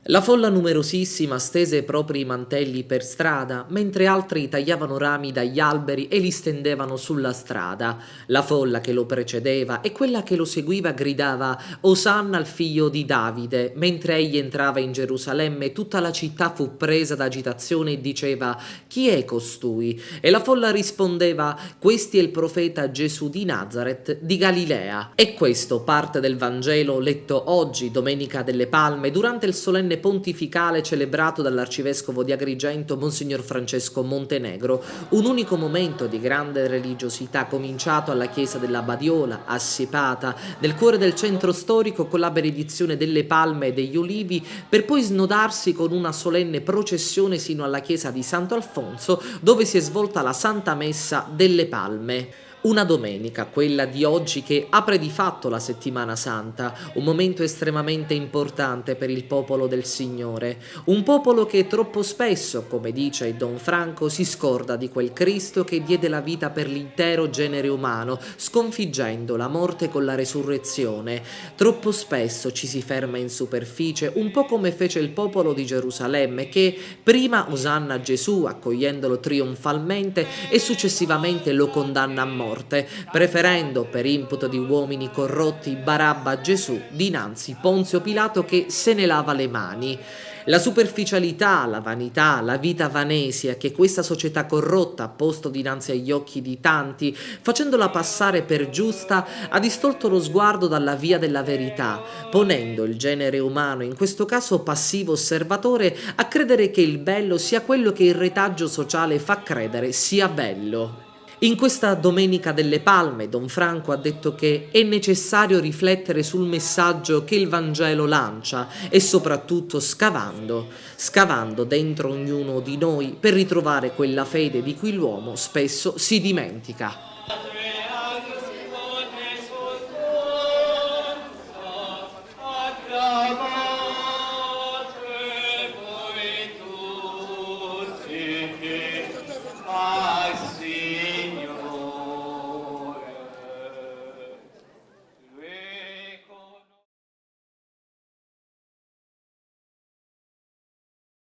La folla numerosissima stese i propri mantelli per strada, mentre altri tagliavano rami dagli alberi e li stendevano sulla strada. La folla che lo precedeva e quella che lo seguiva gridava Osanna al figlio di Davide, mentre egli entrava in Gerusalemme tutta la città fu presa d'agitazione e diceva chi è costui? E la folla rispondeva questi è il profeta Gesù di Nazaret di Galilea. E questo parte del Vangelo letto oggi, Domenica delle Palme, durante il solenne pontificale celebrato dall'arcivescovo di Agrigento Monsignor Francesco Montenegro, un unico momento di grande religiosità cominciato alla chiesa della Badiola, assiepata nel cuore del centro storico con la benedizione delle palme e degli olivi, per poi snodarsi con una solenne processione sino alla chiesa di Santo Alfonso, dove si è svolta la Santa Messa delle Palme. Una domenica, quella di oggi, che apre di fatto la Settimana Santa, un momento estremamente importante per il popolo del Signore, un popolo che troppo spesso, come dice Don Franco, si scorda di quel Cristo che diede la vita per l'intero genere umano, sconfiggendo la morte con la resurrezione. Troppo spesso ci si ferma in superficie, un po' come fece il popolo di Gerusalemme, che prima osanna a Gesù, accogliendolo trionfalmente, e successivamente lo condanna a morte, preferendo per imputo di uomini corrotti Barabba a Gesù dinanzi Ponzio Pilato che se ne lava le mani. La superficialità, la vanità, la vita vanesia che questa società corrotta ha posto dinanzi agli occhi di tanti, facendola passare per giusta, ha distolto lo sguardo dalla via della verità, ponendo il genere umano, in questo caso passivo osservatore, a credere che il bello sia quello che il retaggio sociale fa credere sia bello. In questa Domenica delle Palme, Don Franco ha detto che è necessario riflettere sul messaggio che il Vangelo lancia e soprattutto scavando dentro ognuno di noi per ritrovare quella fede di cui l'uomo spesso si dimentica.